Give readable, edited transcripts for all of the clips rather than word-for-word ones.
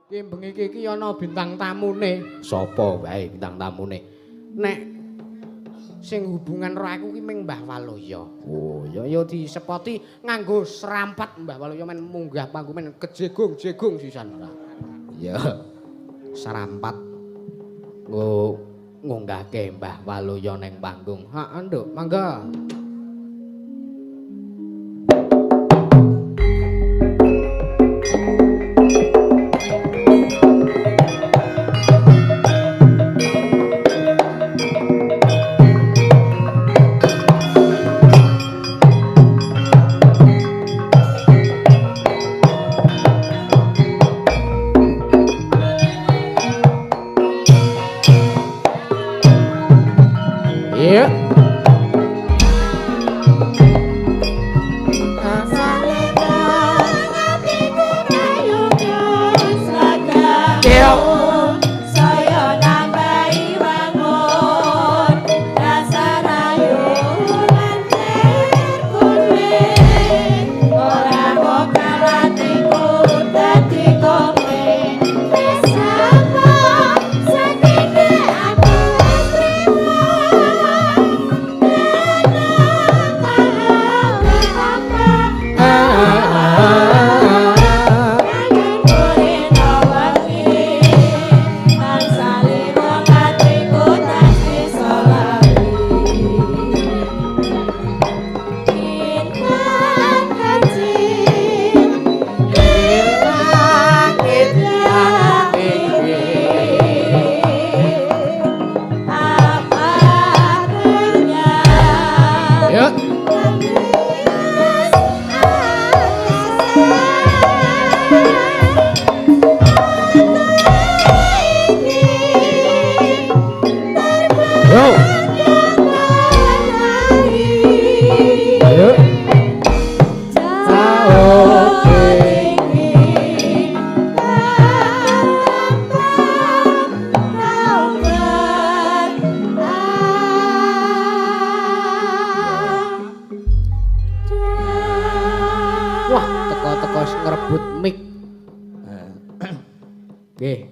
Ki bengi iki ana bintang tamune. Sapa wae bintang tamune? Nek sing hubungan karo aku ki ming Mbah Waloya. Oh, ya disepoti nganggo serampat Mbah Waloya men munggah panggung men kejegung-jegung sisan ora. Ya. Serampat nggo ngunggahke Mbah Waloya ning panggung. Heeh, Nduk, mangga.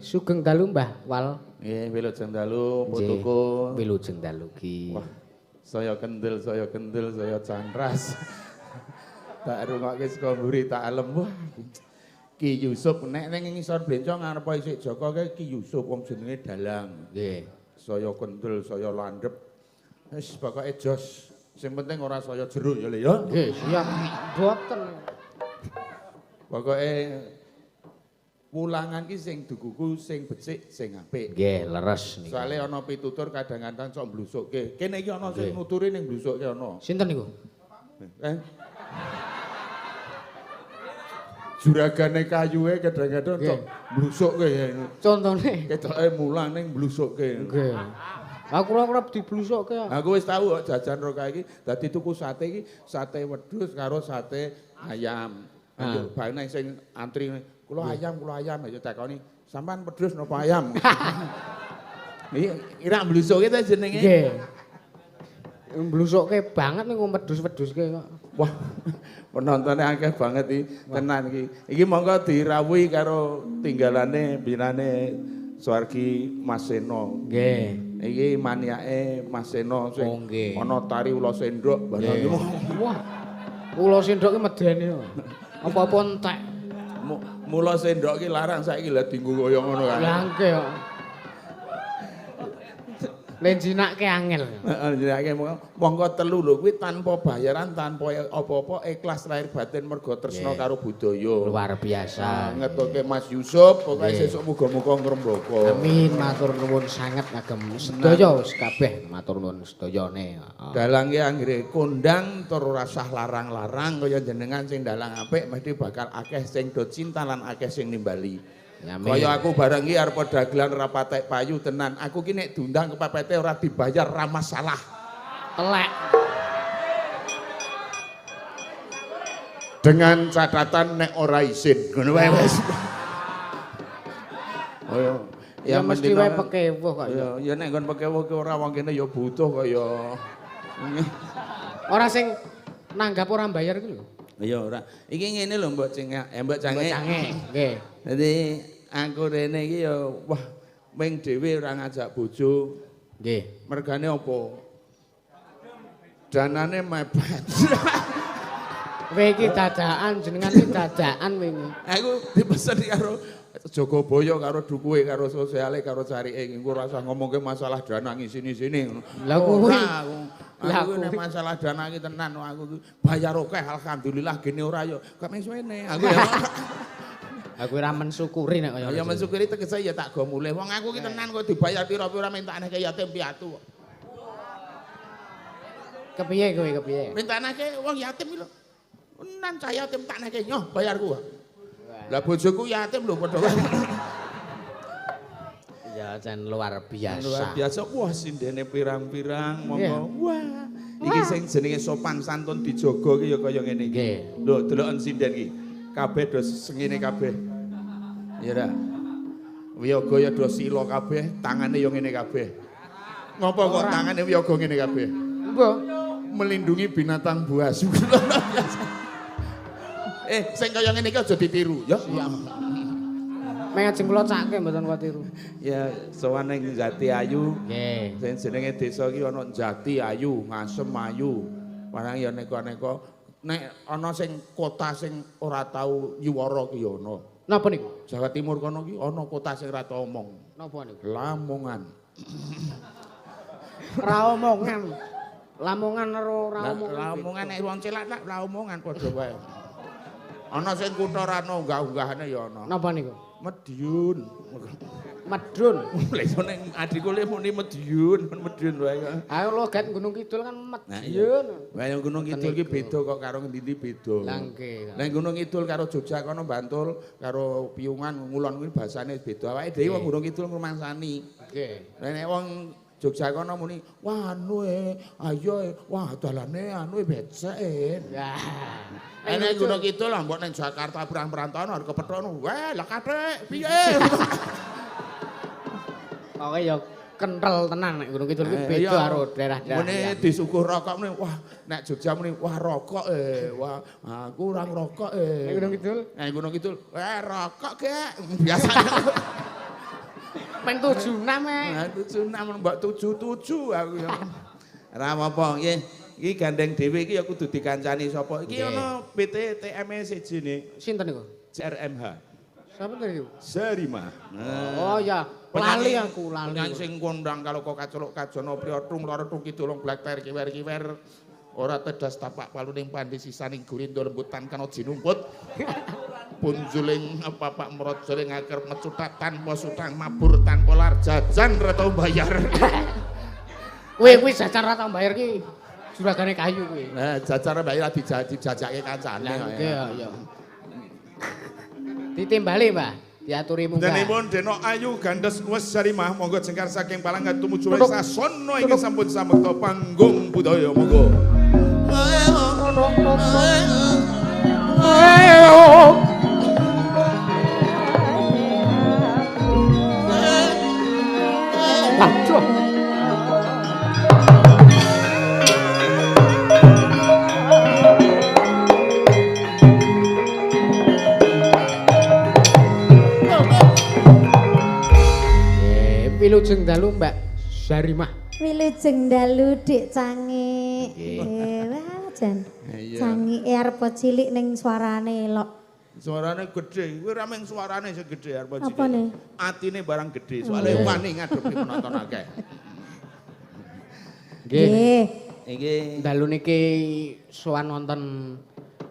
Sugeng dalu Mbah Wal. Nggih, wilujeng dalu putuku. Wilujeng dalu ki. Wah, saya kendel, saya candras. Tak rungokke saka mburi tak alem. Wah. Ki Yusuf nek ning ngisor blencong ngarep isik Joko Ki Yusuf wong jenenge Dalang. Nggih. Saya kendel, saya landhep. Wis pokoke jos. Sing penting ora saya jeruk ya Le ya. Nggih, siap. Boten. Pokoke wulangan ki sing dukuku sing becik sing apik. Nggih, leres niku. Soale ana pitutur kadang-kadang sok mblusukke. Kene iki ana sing nuturi ning mblusukke ana. Sinten niku? Juragane kayuwe kadang-kadang sok mblusukke. Contone Ketoke mulang ning mblusukke. Nggih. Aku ora diblusukke. Aku wis tau kok jajan ro kae iki dadi tuku sate iki sate wedhus karo sate ayam. Ayo bane sing antri Kulo ayam aja takoni, sampean pedhus napa ayam? Iki kira mblusuke ta jenenge? Nggih. Mblusuke banget niku medhus-wedhuske kok. Wah, penontonnya akeh banget iki, tenan iki. Iki monggo dirawuhi karo tinggalane binane Suwargi Mas Seno. Nggih. Iki maniake Mas Seno sing ana tari ula sendok barang. Wah. Ula sendok ki medeni kok. Apa-apa entek. Mula sendok ki larang saiki lha dienggo kaya ngono kan. Langke kok. Lenjinake angel. Heeh, jenenge monggo telu lho kuwi tanpa bayaran, tanpa apa-apa ikhlas lahir batin mergo tresna karo budaya. Luar biasa. Ngetoke Mas Yusuf, pokoke sesuk muga-muga ngrembaka. Amin, matur nuwun sanget kagem sedaya wis kabeh matur nuwun sedayane. Dalang ki anggere kondang tur ora sah larang-larang kaya jenengan sing dalang apik mesti bakal akeh sing do cinta lan akeh sing nimbali. Kaya aku bareng iki arep dagelan ora patek payu tenan. Aku ki nek diundang kepepete ora dibayar ra masalah. Telek. Dengan catatan nek ora izin. Ngono wae wis. Oh ya mesti wae pekewuh kok ya. Ya nek nggon pekewuh ki ora wong kene ya butuh kaya. Ora sing nanggap ora bayar ku lho. Ya ora. Iki ngene lho Mbok Cinge, Mbok Cange. Mbok Cange, nggih. Dadi aku rene iki ya wah ming dhewe ora ngajak bojo. Nggih. Mergane apa? Danane mepet. Kowe iki dadakan jenengan iki dadakan wingi. Aku dipesen karo Jogobaya karo dukuhe karo sosiale karo carike engko ora usah ngomongke masalah dana ngisini-sini ngono. Lah kuwi aku nek masalah dana iki tenan aku bayar akeh alhamdulillah gene ora ya gak suwene aku ya. Aku ora mensyukuri nek kaya. Ya mensyukuri tegese ya tak go mulih. Wong aku ki tenan kok dibayar pira-pira mintakne ke yatim piatu. Kepiye kowe kepiye? Mintakne ke wong yatim lho. Tenan cah yatim tak neke nyoh bayarku. Lah bojoku yatim lho padha wae. Ya jan luar biasa. Luar biasa. Wah sindene pirang-pirang monggo. Wah. Iki sing jenenge sopan santun dijaga ki ya kaya ngene iki. Lho deloken sinden iki. Kabeh do sengine kabeh. Ya ora. Wiyaga ya do sila kabeh, tangane ya ngene kabeh. Ngopo kok tangane wiyaga ngene kabeh? Mbah, melindungi binatang buas. Sing kaya ngene iki aja ditiru, ya. Siap. Meng ajeng kula cake mboten kuat tiru. Ya, sowan ning Jati Ayu. Nggih. Sing jenenge desa iki ana Jati Ayu, Ngasem Ayu. Barang ya neka-neka. Nek ana sing kota sing ora tau nyuwara ki ana. Napa niku? Jawa Timur kono ki ana kota sing ora tau omong. Napa niku? Lamongan. Ra omongan. Lamongan karo ra omongan. Lamongan nek wong celak tak ra omongan padha wae. Ana sing kutha ra ono unggah-unggahane ya ana. Napa niku? Madiun. Medun. Lha iso ning adikku le muni Madiun, Madiun wae. Ayo logat Gunung Kidul kan Madiun. Lah yang Gunung Kidul ki beda kok karo ngendi-endi beda. Lah nggih. Nek Gunung Kidul karo Jogja kono Bantul karo Piyungan Ngulon kuwi basane beda. Awake dhewe wong Gunung Kidul ngrumangsani. Nggih. Nek wong Jogja kono muni wah anu ayo wah dalane anu becek. Ya. Nek Gunung Kidul lah mbok ning Jakarta perang-perantauan arep kepethuk wah lah kathek piye. Oke ya kental tenan nek Gunung Kidul iki beda karo daerah-daerah. Mune disuguh rokok muni wah nek Jogja muni wah rokok wah aku ora ngrokok Nek Gunung Kidul? Nek Gunung Kidul rokok gek biasane. Men 76 Nah 76 mbok 77 aku ya. Ora apa-apa nggih. Iki gandeng dhewe iki ya kudu dikancani sapa. Iki ana PT TME siji ne. Sinten niku? RMH. Sapa niku? Serima. Oh ya, lali aku lali. Penyanyi sing kondang kalau kok kaceluk kajono priya tung loro tung kidul blakter kiwer-kiwer ora tedas tapak paluning pandi sisaning gurindo lembutan kana jinumput. Punjuling papak mrojoling aker mecutat tanpa sutang mabur tanpa lar jajan ra tau bayar. Kuwi jajan ra tau bayar ki juragane kayu kuwi. Nah, jajan bayar dijajake kancane. Nggih ya. Ditimbali, Mbah. Diaturi munggah. Denipun Denok Ayu gandes wes sarimah monggo jengkar saking Palangga tumuju sasono ingkang sampun samekta panggung budaya monggo. Aduh. Wilujeng dalu Mbak Sarimah. Wilujeng dalu Dik Cangi. Wah jan. Cangi arep cilik ning suarane elok. Suarane gedhe, kuwi ora mung suarane sing gedhe arep cilik. Apane? Atine barang gedhe, soalnya wani ngadepi penonton akeh. Nggih. Iki dalu niki sowan wonten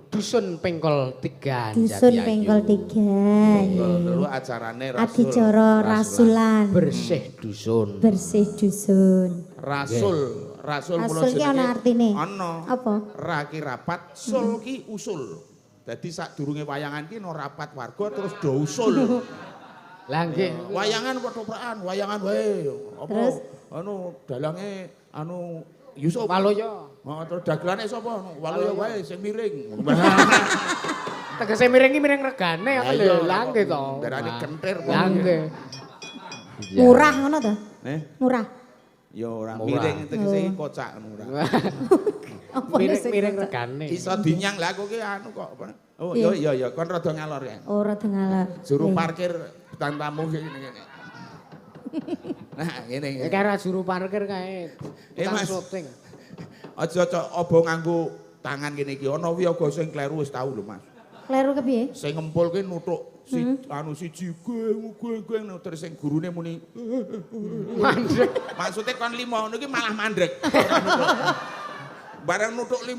Dusun Pengkol 3 Dusun Pengkol 3. Dulu acarane Rasul. Adicara Rasulan. Bersih dusun. Bersih dusun. Rasul Rasul ki ana artine. Ana. Apa? Ra ki rapat, sul ki usul. Dadi sadurunge wayangan ki no rapat warga terus do usul. Lah nggih. Wayangan pothokan, wayangan wae. Apa? Terus? Anu dalange anu Yusuf. Waloyo. Oh, terus dagelane sapa? Waloyo wae sing miring. Tegese miring ki miring regane apa lho. Lah nggih to. Darane kentir. Lah nggih. Murah ngono to? Murah. Ya ora miring tegese kocak ngono ora. Miring regane. Iso dinyang lah aku ki anu kok. Oh iya kon rada ngalor ya. Oh rada ngalor. Juru parkir bintang tamu ngene. Nah, ngene. Iki ora juru parkir kae. Mas. Syuting. Aja aba nganggo tangan kene iki. Ana wiyaga sing kleru wis tau lho, Mas. Kleru kepiye? Sing ngempulke nutuk siji geng terus sing gurune muni Mandrek. maksudnya kon 5 ngono iki malah mandrek. Bareng nutuk 5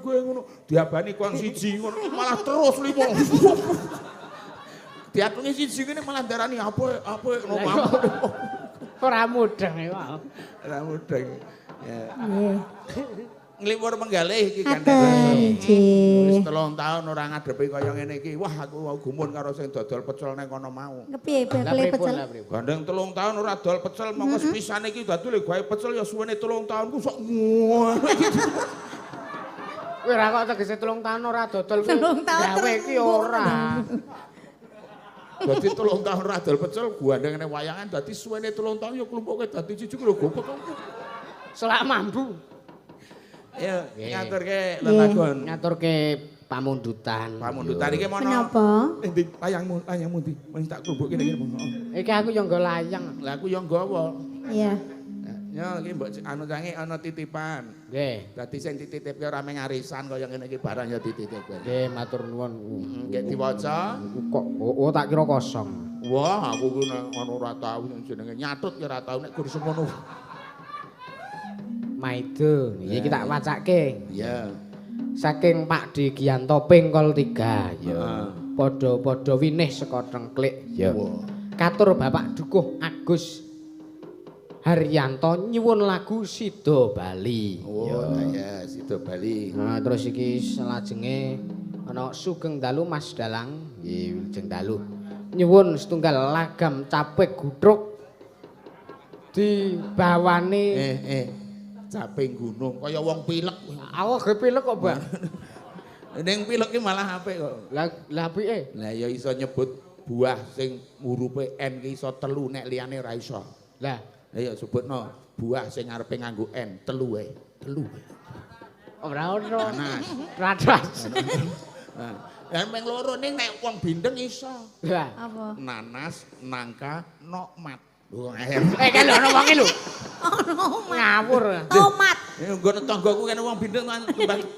geng ngono diabani kon siji ngono malah terus 5. Diatungi siji kene malah darani apa ngono. Ora mudeng ya. Ora mudeng. Ya. Nggih. Ngliwur menggalih iki kan. Nggih. Wis 3 taun ora ngadepi kaya ngene iki. Wah, aku mau gumun karo sing dodol pecel ning kono mau. Kepiye bakule pecel? Gandeng 3 taun ora dol pecel, mongko sepisane iki dadi gawe pecel ya suwene 3 taun ku sok Kowe ora kok tegese 3 taun ora dodol kuwi. 3 taun Gawe iki ora. Dadi 3 taun ora dol pecel, gandeng ning wayangan dadi suwene 3 taun ya klumpuke dadi jijik lho gopek. Selak mambu. Ya, ngaturke lelagon. Ngaturke pamundutan. Pamundutan iki mono. Menapa? Ndi layangmu ndi? Wis tak klumpuke ngene Iki aku yo nggo layang. Lah aku ya nggawa. Iya. Ya iki mbok anu sange ana titipan. Nggih. Dadi sing dititipke ora mung arisan kaya ngene iki barang ya dititip. Nggih, matur nuwun. Nggih diwaca. Kok tak kira kosong. Wah, aku ku nek ngono ora tau jenenge nyatut ya ora tau nek gur semono. Maido, iki tak wacake. Iya. Saking Pak D Giyanto Pingkol 3. Ya. Padha-padha winih saka Tengklik. Ya. Katur Bapak Dukuh Agus Haryanto nyuwun lagu Sida Bali. Oh, ya Sida Bali. Nah, terus iki selajenge ana Sugeng Dalu Mas Dalang, nggih Wilujeng Dalu. Nyuwun setunggal lagam capek gutruk dibawane Caping gunung kaya wong pilek. Awak ge pilek kok, Mbak. Ning pilek ki malah apik kok. Lah apike? Lah ya iso nyebut buah sing hurufe N ki iso 3 nek liyane ora iso. Lah, Ya sebutno buah sing ngarepe nganggo N 3 wae. 3. ora ono. Nanas. Radas. Lah meng loro ning nek wong bindeng iso. Lah, Apa? Nanas, nangka, nokmat. Lho kan lho ono wonge lho. Ngawur. Tomat. nggon tanggaku kene wong bindeng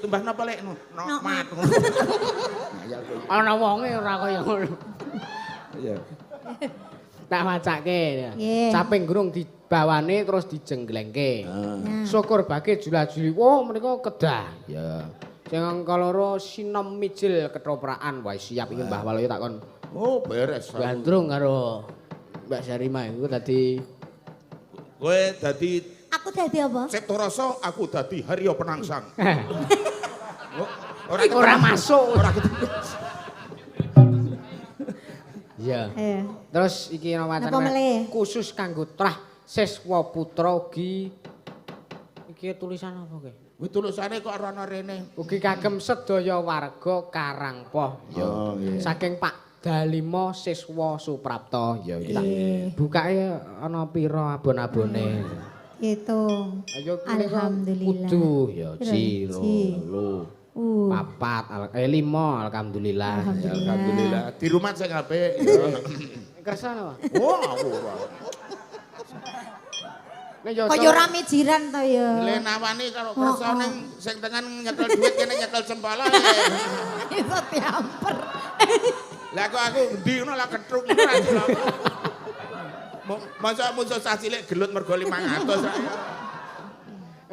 tumbah napa lek nokmat. Ana wonge ora kaya ngono. Iya. Tak wacake. Nggih. Caping gurung dibawane terus dijengglengke. Nah. Syukur bage jula-juli. Wah, menika kedah. Ya. Sing angka loro sinom mijil ketoprakan. Wah, siap iki Mbah Waloyo takon. Oh, beres. Gandrung karo Mbak Sarima iku dadi Kowe dadi Aku dadi apa? Cipta Rasa, aku dadi Haryo Penangsang. ora masuk. Ora ketemu. Iya. Terus iki ana Napa meleh? khusus kanggo Trah Siswa Putra ugi iki tulisan apa ki? Kuwi tulisane kok ora ana rene. Ugi kagem sedaya warga Karangpoh. Oh, nggih. Saking Pak Dalima Siswa Suprapto. Ya iki tak bukake ana pira abon-abone. Gitu. Ayo Alhamdulillah. kudu ya Piro? Ji, 3, 4, 5 alhamdulillah. Alhamdulillah. Di rumah sing apik. Kersa apa? Wah, aku ora. Kaya ora mijiran to ya. Le nawani karo kersa ning sing tengen nyekel duit kene nyekel sempala. Iso diamper. Lah kok aku endi ngono lah ketruk ngono ra iso. Masa musuh cah cilik gelut mergo 500.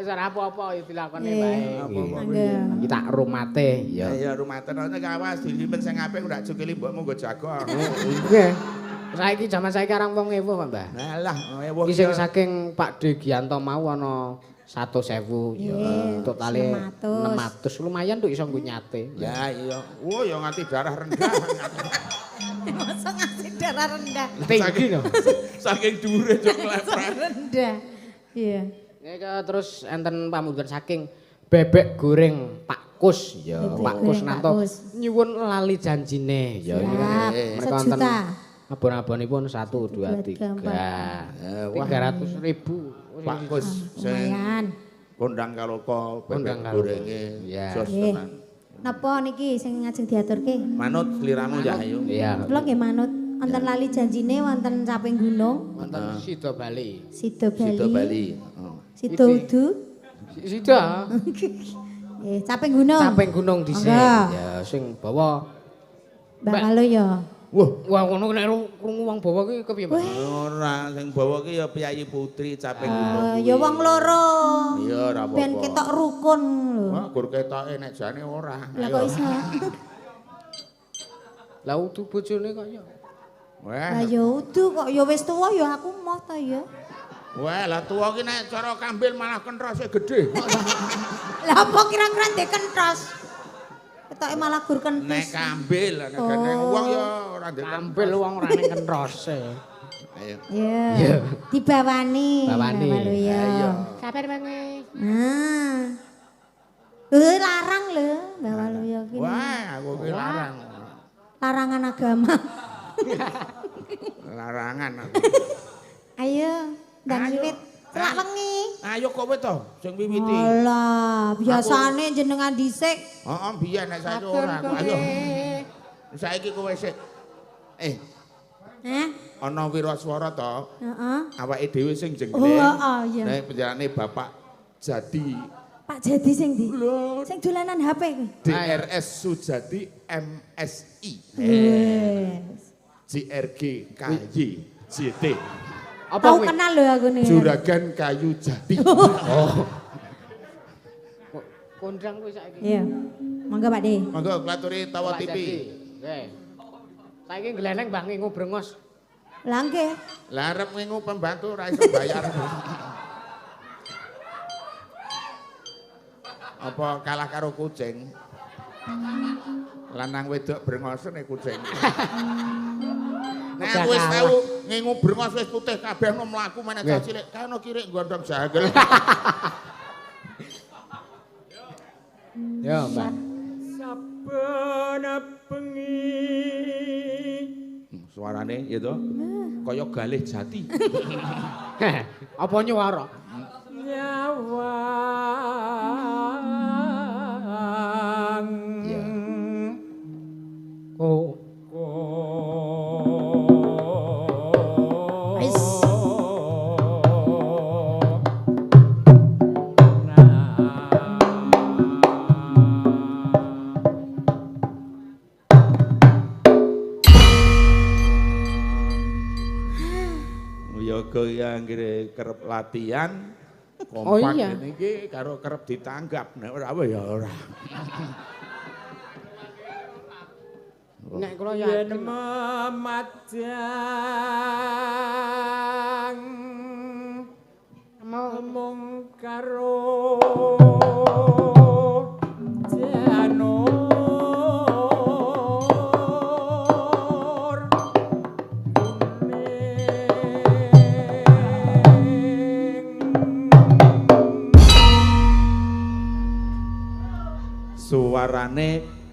Wis ora apa-apa ya dilakoni bae. Nggih. Iki tak rumate ya. Ya rumaten ana awas dilimpen sing apik ndak cukili mbokmu nggo jago. Nggih. Saiki jaman saiki arang wong ewu kok, Mbah. Alah, ewu. Iki sing saking Pak D Giyanto mau ana 100.000 ya. Totale 600 lumayan tuh iso nggo nyate. Ya iya. Oh ya nganti darah rendah. Masa ngasih darah rendah. Tinggi no. Saking dhuwure jok nglepret. Rendah. Iya. Nek terus enten pamundutan saking bebek goreng Pak Kus ya. Pak Kus nanto nyuwun lali janjine ya. Sejuta. Abon-abonipun 1 2 3. 300.000. Pak Kus sing Lumayan. kondang kaloka bebek Kondang gorenge. Ya. Jos Nggih. tenan. Napa niki sing ngajeng diaturke? Manut sliramu ya ayo. Iya. Kula nggih manut. Wonten lali janjine wonten Caping Gunung. Wonten Sida Bali. Sida Bali. Sida Bali. Sida Udu. Sida. Caping Gunung. Caping Gunung dhisik. Ya sing bawa Mbak Waluya. Wah ngono nek krungu wong bawa ki kepiye, Mbak? Ora, sing bawa ki ya Piyayi Putri Caping Gunung. Ya wong loro. Iya, ora apa-apa. Ben ketok rukun lho. Wah, gur ketoke nek jane ora. Lah kok iso? Lah udu bojone kok ya. Lah ya udu kok ya wis tuwa ya aku moh ta ya. Wah, lah tuwa ki nek cara kambil malah kentrose gedhe. Lah apa kira-kira ndek kentos? Ketoke malah gur kentos. Nek kambil, nek wong ya ora ndek Kambil wong ora ning kentrose. Ayo. Iya. Dibawani. Bawani. Ya. Kabar bange. Nah. Larang lho Mbak Waluya ki. Wah, aku ki larang. Larangan agama. Larangan. Ayo, ndang wiwit celak wengi. Ayo kowe to sing wiwiti. Alah, biasane jenengan dhisik. Heeh, biyen nek saiki ora. Ayo. Saiki kowe sik. Ana wiraswara to. Heeh. Awake dhewe sing Oh, jengleng. heeh, iya. Nek penjarane Bapak Jadi Pak Jadi sing ndi? Sing dolanan HP kuwi. DRS Sujadi MSI. Wes. JRG KY JT. Apa Tahu kuwi? kenal lho aku nih. Juragan Kayu Jati. Kondang kuwi saiki. Iya. Monggo Pak De. Monggo klaturi tawa TV. Nggih. Saiki ngleneng Mbah Ngingu Brengos. Lah nggih. Lah arep ngingu pembantu ora iso bayar. Apa kalah karo kucing? Lanang wedok brengosen kucing. Nek aku wis tau ngingu brengos wis putih kabeh no mlaku meneh cah cilik kano kirik gondong jagel. Ya, Mbak. Saben bengi Suarane ya to kaya galih jati. Apa nyuwara? nyawang Ya. Oh. Wis. Yoga yang kira kerep latihan Oh kompak iya. ini ki karo kerep ditanggap nek ora apa ya ora. Nek kula yen yakin memadang mung karo janur Suarane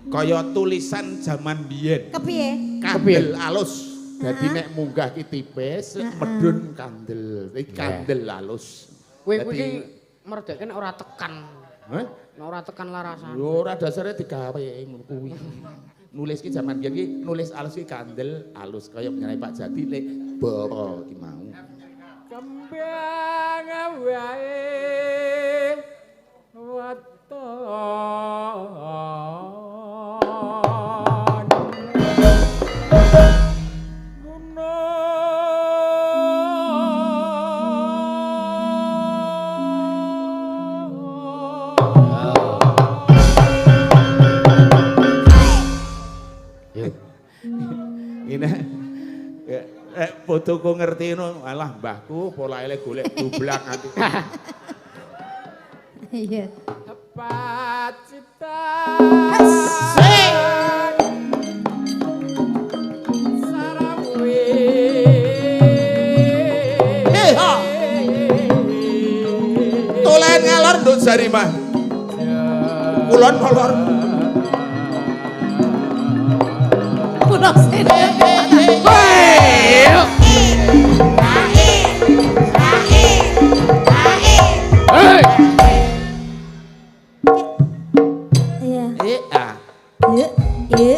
kaya tulisan zaman biyen. Kepiye? Kandel alus. Dadi nek munggah ki tipis, medun kandel. Iki kandel alus. kowe Dadi- kuwi merdeke nek ora tekan. Hah? Nek ora tekan larasane. Yo ora dasare digawe ngono kuwi. Nulis ki zaman biyen ki nulis alus ki kandel alus kaya penyanyi Pak Jati lek bawa ki mau. kembang wae waton Ini fotoku ngerti no, alah mbahku pola ele golek dublak nanti. Iya. tepat cita sarawe Tulen ngalor nduk jari mah. Kulon molor. Kulo sene. Iya. A. Ye, ye,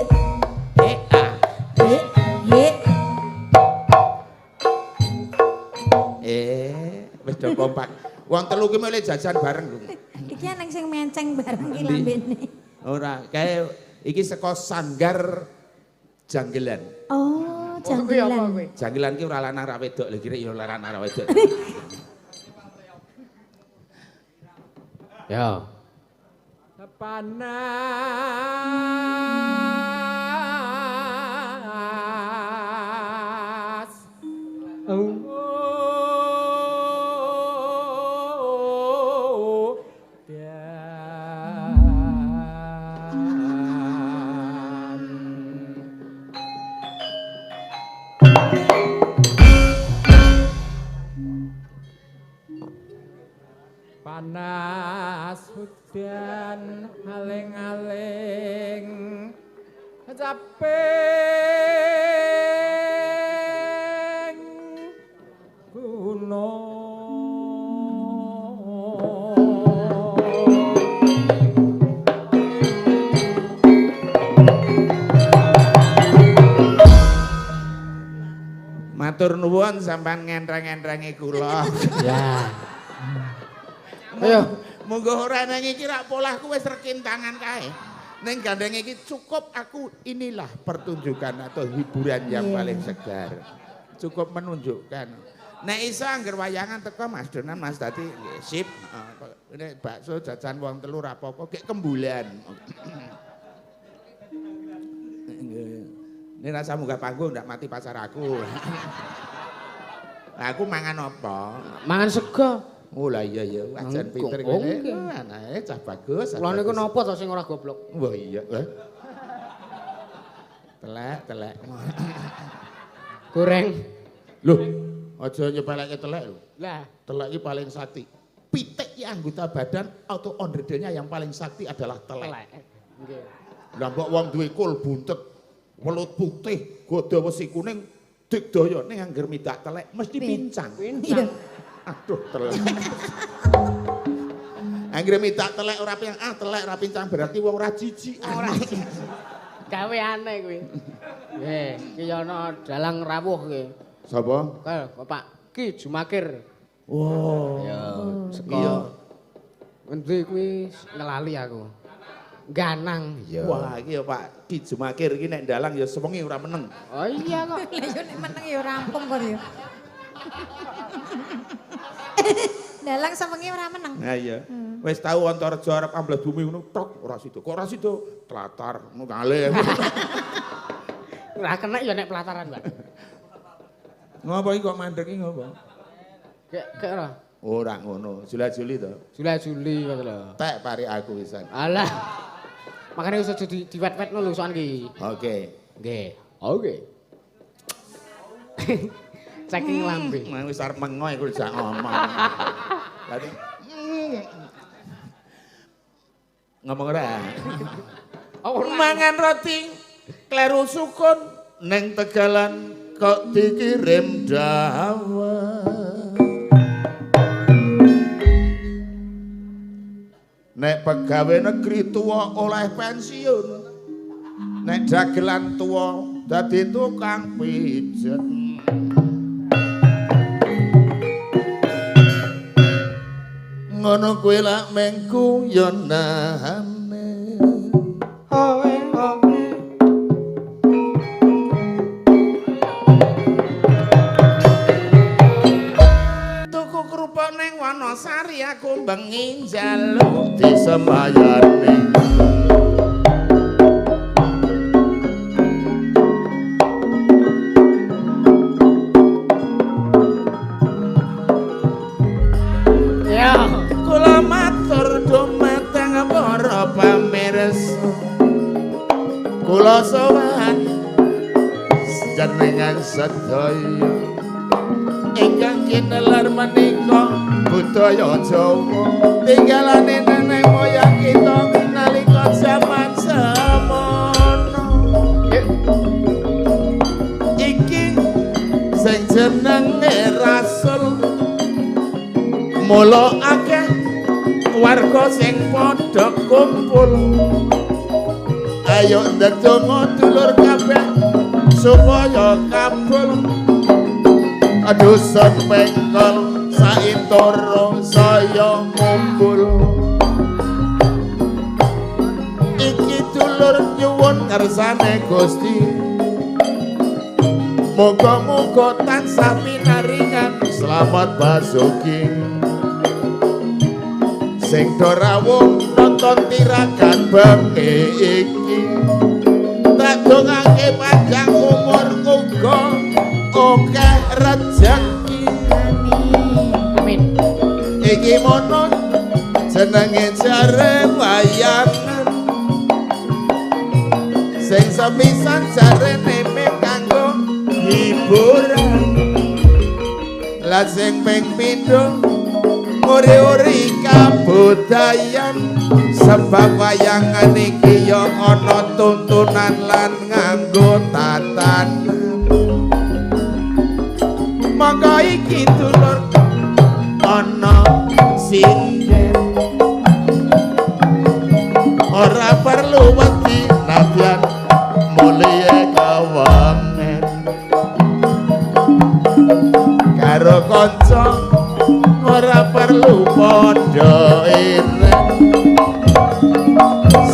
A. ye, ye. do kompak. Wong telu ki mulai jajan bareng lho. Iki nang sing menceng bareng ki lambene. Ora, kae iki saka Sanggar Janggelan. Oh, Kuwi apa kuwi? janggelan. Janggelan ki ora lanang ra wedok, lho kira ya lanang ra wedok. Ya. Panas. Panas hujan aling-aling caping gunung. Matur nuwun sampean ngentreng-entrengi kula. Ya. Ayo, Monggo ora nang iki rak polahku wis rekintangan kae. Ning gandeng iki cukup aku inilah pertunjukan atau hiburan yang paling segar. Cukup menunjukkan. Nek iso angger wayangan teko Mas Donan Mas dadi nggih sip. Nek bakso jajan wong telu ra apa-apa gek kembulan. Ini rasa munggah panggung ndak mati pacar aku. Aku mangan apa? mangan sego. Oh lah iya ya, ajan pinter Oke. ngene. Anake cah bagus. Kula niku napa to sing ora goblok? Wah iya. Telek. Goreng. Loh, aja nyepeleke telek lho. Lah, Telek iki paling sakti. Pitik iki anggota badan atau onderdilnya yang paling sakti adalah telek. telek. Nggih. Lah mbok wong duwe kul buntet, welut putih, goda wesi kuning, digdaya ning angger midak telek mesti pincang. Pincang. Aduh telek. Angger midak telek ora telek ora pincang berarti wong ora jijik. Ora. Gaweane kuwi. Nggih, ki ana dalang rawuh ki. Sapa? Bapak Ki Jumakir. Wow. Ya, Iya. Endi kuwi ngelali aku. Ganang. Ya. Wah, iki ya Pak Ki Jumakir iki nek dalang ya sewengi ora meneng. Oh iya kok. Lah yo nek meneng ya rampung kok ya. Dalang sewengi ora meneng. Nah iya. Wis tau Antareja arep ambles bumi ngono tok ora sida. Kok ora sida? Tlatar ngono kalih. Ora kena ya nek pelataran, Mbak. Ngopo iki kok mandek iki ngopo? Gek ora. Ora ngono, jula-juli to. Juli ngono lho. Tek pari aku pisan. Alah. Makane wis aja diwet-wetno lho soan ki. Oke. Nggih. Oke. Saking lambe. Nah wis arep mengo iku jak ngomong. Dadi ngomong ora. Mangan roti kleru sukun ning Tegalan kok dikirim dawet. Nek pegawe negeri tua oleh pensiun. Nek dagelan tua dadi tukang pijet. Ngono kuwi lak mengku ya nahane. Owe. Tuku kerupuk ning Wonosari aku bengi njaluk disembayani. Kula matur dumateng para pamirsa. Kula sowan jenengan sedaya ingkang kinelar menika budaya Jawa tinggalane nenek moyang kita nalika zaman semono. Iki sing jenenge Rasul mula akeh warga sing padha kumpul. Ayo ndedonga dulur kabeh supaya kabul. Adusan pengkol saintoro saya ngumpul iki dulur nyuwun ngersane Gusti muga-muga tansah pinaringan slamet basuki sing do rawuh nonton tiragan bengi iki tak dongake panjang umur uga akeh rejeki Amin. iki mono jenenge jare wayangan sing sepisan jarene kanggo hiburan lan sing ping pindho uri-uri kabudayan sebab wayangan iki ya ana tuntunan lan nganggo tatanan maka iki dulur ana sinden ora perlu wedi nadyan mulya kawangen karo kanca ora perlu padha ireng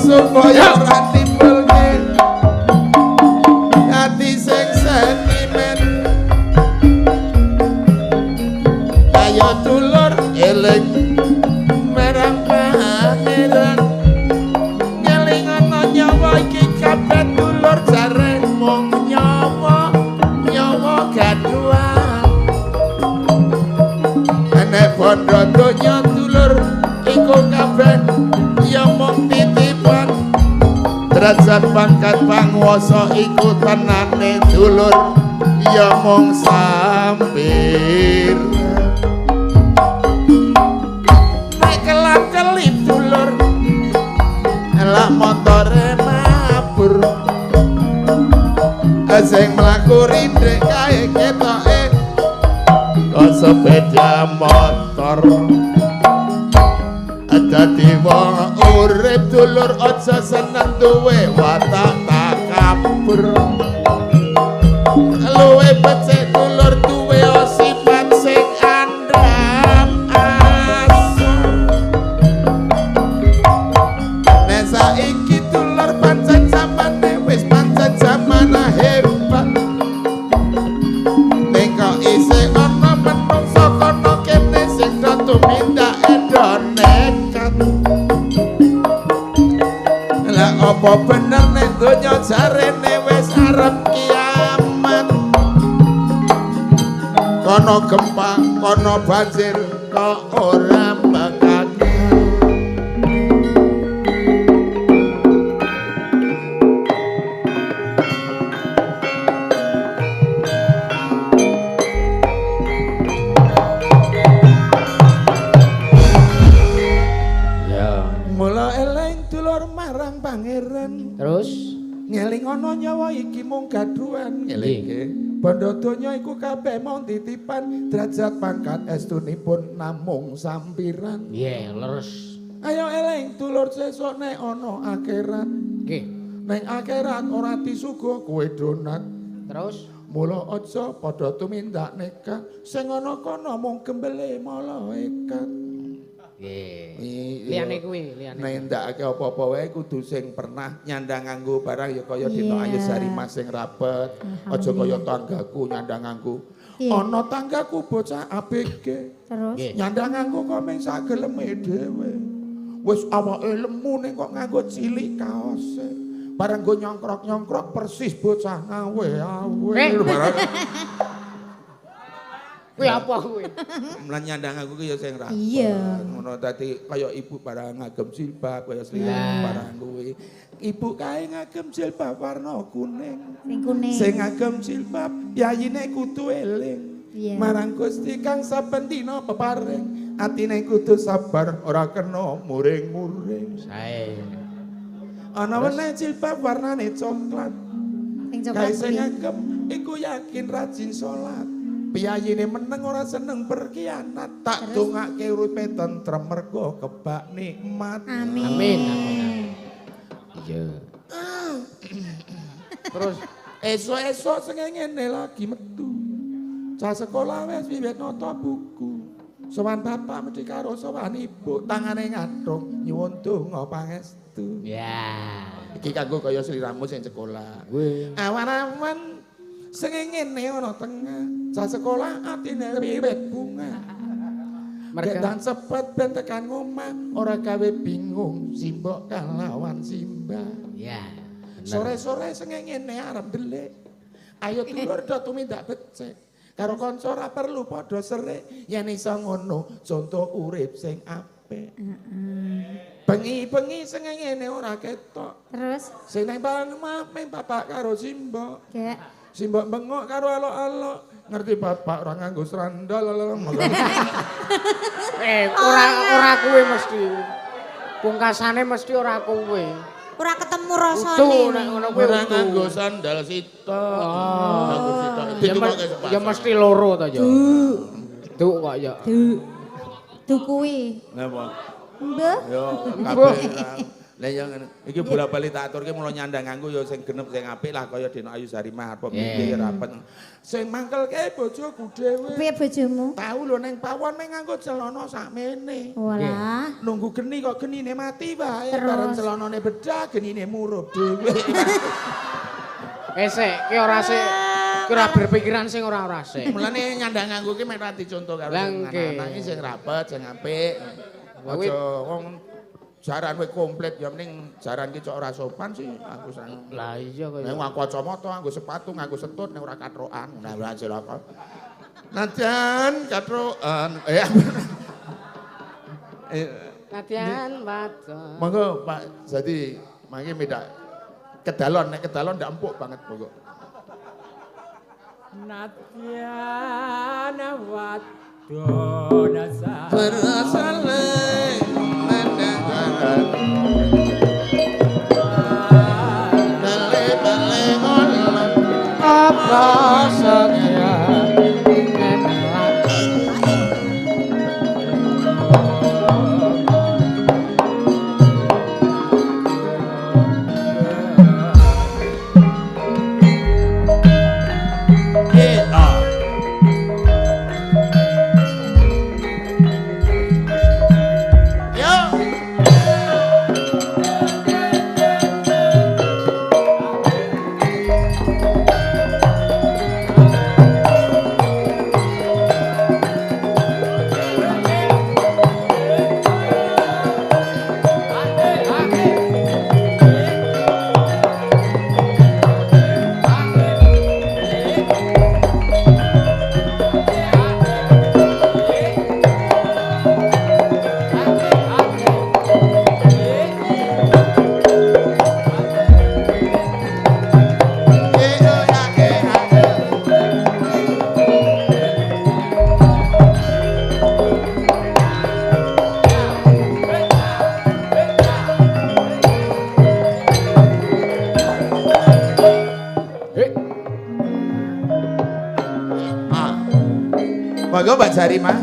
supaya ora timbulke ati sing sentimen ayo dulur eling merang pangeran ngeling ana nyawa iki kabeh dulur jare mung nyawa gaduhan nek bondo donya dulur iku kabeh ya mung titipan derajat pangkat panguwasa iku tenane dulur ya mung sampir nek kelap-kelip dulur elak motore mabur sing mlaku rindhik kae ketoke kok sepeda motor dadi wong urip dulur aja seneng duwe watak takabur luwe becik dulur duwe sifat sing andhap asem nek saiki dulur pancen zamane wis pancen zaman hebat nek kok isih ana menungso kono kene sing tumindak edo nekat lah apa bener nek donya jarene wis arep kiamat kono gempa kono banjir kok ora bakal pangeran Terus ngeling ana nyawa iki mung gaduhan ngelingke bondo donya iku kabeh mung titipan derajat pangkat estunipun namung sampiran leres ayo eling dulur sesuk nek ana akhirat nggih ning akhirat ora disuguh kowe donat terus mula aja padha tumindak nekat sing ana kono mung gembele malaikat liyane kuwi liyane nek ndakake apa-apa wae kudu sing pernah nyandang nganggo barang ya kaya dina ayu sari mas sing rapet aja kaya tanggaku nyandang nganggo ana tanggaku bocah ABG terus nyandang nganggo kok mung sak geleme dhewe wis awake lemu ning kok nganggo cilik kaose bareng go nyongkrok-nyongkrok persis bocah ngawe-awe kuwi apa kuwi? Mlan nyandang aku ki ya sing rapet. Iya. Ngono dadi kaya ibu barang ngagem jilbab kaya sliwet barang kuwi. Ibu kae ngagem jilbab warna kuning. Sing kuning. Sing ngagem jilbab yayine kudu eling. Marang Gusti kang saben dina peparing, atine kudu sabar ora kena muring-muring. Sae. Ana meneh jilbab warnane coklat. Sing coklat. Kae sing ngagem iku yakin rajin salat. Piyayine meneng ora seneng berkhianat tak dongake uripe tentrem mergo kebak nikmat Amin. Amin. Iya. Terus esuk-esuk sing ngene lagi metu. Cah sekolah wis wiwit nata buku. Sowan bapak mesti karo sowan ibu, tangane ngadhong nyuwun donga pangestu. Ya. Iki kanggo kaya sliramu sing sekolah. Awan-awan sing ngene ana tengah, sa sekolah atine wiwit bunga. Mereka cepet ben tekan ngomah, ora gawe bingung simbok kalawan simbah. Ya. Sore-sore sing ngene arep ndelik. Ayo dulur do tumindak becik. Karo kanca ora perlu padha serik, yen iso ngono contoh urip sing apik. Bengi-bengi sing ngene ora ketok. Terus Sing nang omah mung bapak karo simbok. gek Simbok bengok karo alok-alok. Ngerti bapak ora nganggo srandal. Ora kuwe mesti. Pungkasane mesti ora kuwe. ora ketemu rasane. Utuh nek ngono kuwi Ora nganggo sandal sitok. Nganggo sitok. Ya mesti loro to ya. Duk kok ya. Du kuwi. Napa? Mbah. Yo kabeh. Lah ya ngene. Iki bola-bali tak aturke mulo nyandang nganggo ya sing genep sing apik lah kaya Deno Ayu Sarimah apa mikir rapet. Sing mangkelke bojoku dhewe. Piye bojomu? Tahu lho ning pawon meng nganggo celana sakmene. Walah. Nunggu geni kok genine mati wae. Terus? Bareng celanane bedah genine murup dhewe. Sik, ki ora sik. Ki ora berpikiran sing ora sik. Mulane nyandang nganggo ki mek ra dicontoh karo sing anak-anak iki sing rapet, sing apik. Aja wong jaran wis komplit ya mending jaran ki cok ora sopan sih aku sang. Lah iya kaya. Nek aku kacamata nganggo sepatu nganggo setut nek ora katrokan. Nah ora cilaka. Najan katrokan. Latihan baca. Monggo Pak jadi mangke medak kedalon nek kedalon ndak empuk banget monggo. Natyana wadona sa Berasale mendengar bale ngono Apa saja. Monggo Mbak Sarimah.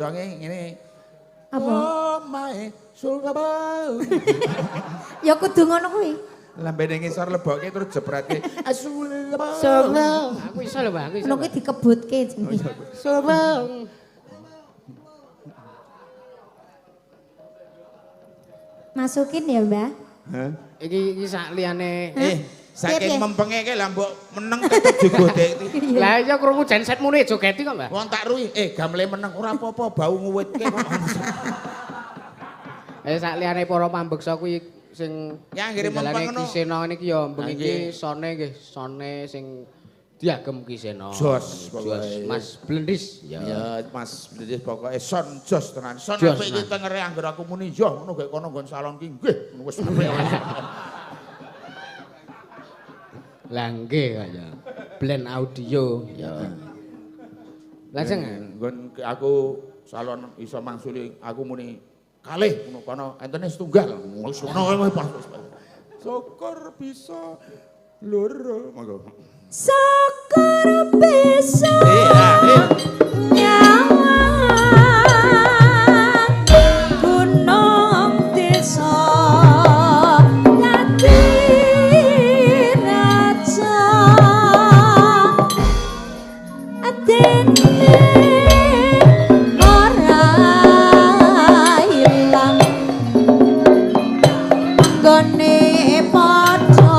donge ngene. Apa? Oh my Sulawesi. Ya kudu ngono kuwi. Lambene ngisor lebokke terus jebretke. Sulawesi. Sobong. Aku iso lho, Mbak. Aku iso. Ngono kuwi dikebutke jenenge. Sobong. Masukin ya, Mbak. Hah? Iki sak liyane Saking mempenge ke lah mbok meneng tetep digodek. Lah iya krungu gensetmu ne jogeti kok, Mbak. Wong tak ruwi, gamle meneng ora apa-apa bau nguwitke kok. Sak liyane para pambeksa kuwi sing ya ngirim mempeng ngono. Kisena niki ya mbeng iki sone nggih, sone sing diagem Kisena. Jos pokoke. Mas Blendis. Ya Mas Blendis pokoke son jos tenan. Son Jos, apik iki tengere angger aku muni yo ngono gek kono nggon salon ki nggih wis apik. Lah nggih kaya. Blend audio ya. Lajeng nggon aku salon iso mangsuli aku muni kalih ngono kono entene setunggal. Wis ngono pas. Syukur bisa loro monggo. Syukur bisa nyawa gunung desa Lati Raja atene ora ilang gone padha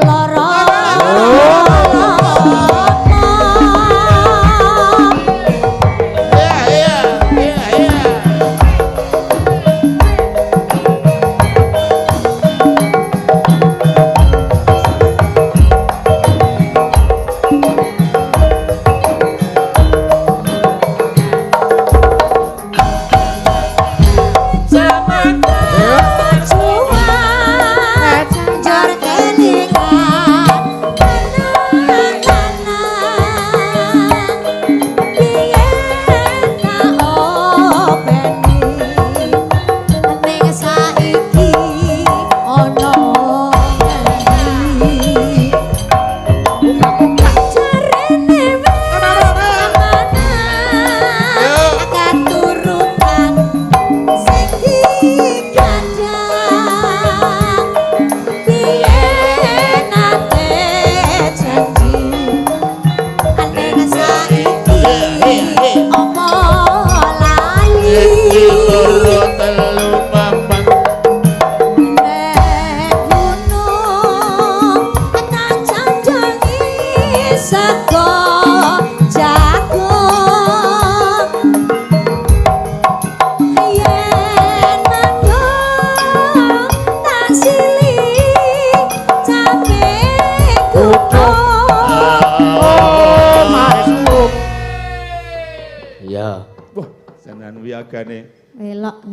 lara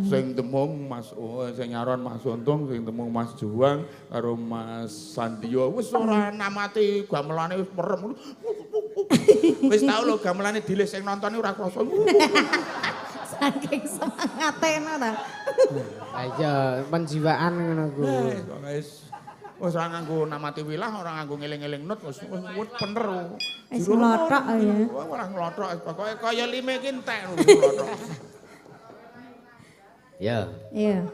sing temung Mas sing nyaron Mas Untung, sing temung Mas Juang karo Mas Sandio wis ora namati gamelane wis merem. Wis tau lho gamelane dilis sing nonton ora krasa. Saking semangatene ta. Ha iya penjiwaan ngono kuwi. Wis ora nganggo namati wilah, ora nganggo ngeling-eling not wis bener. Wis nglothok ya. Ora nglothok pokoke kaya lime ki entek nglothok. Ya. Iya.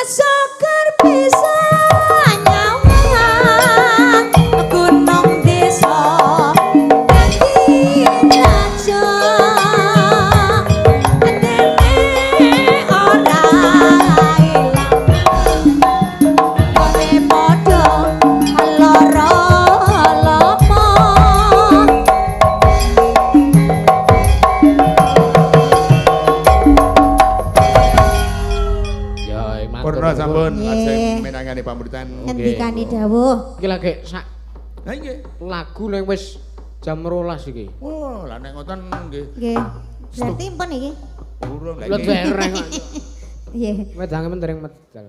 Syukur bisa nyawa gunung desa Lati Raja atene ora ilang gone padha lara lama. Purna sampun lajeng menangani pamuritan. Ngendikani dawuh. Iki lagi sak Ha nggih. lagu ning wis jam 12 iki. Oh, lah nek ngoten nggih. Nggih. Berarti pun iki. Urung Lho dereng kok. Nggih. Wedange mendereng medal.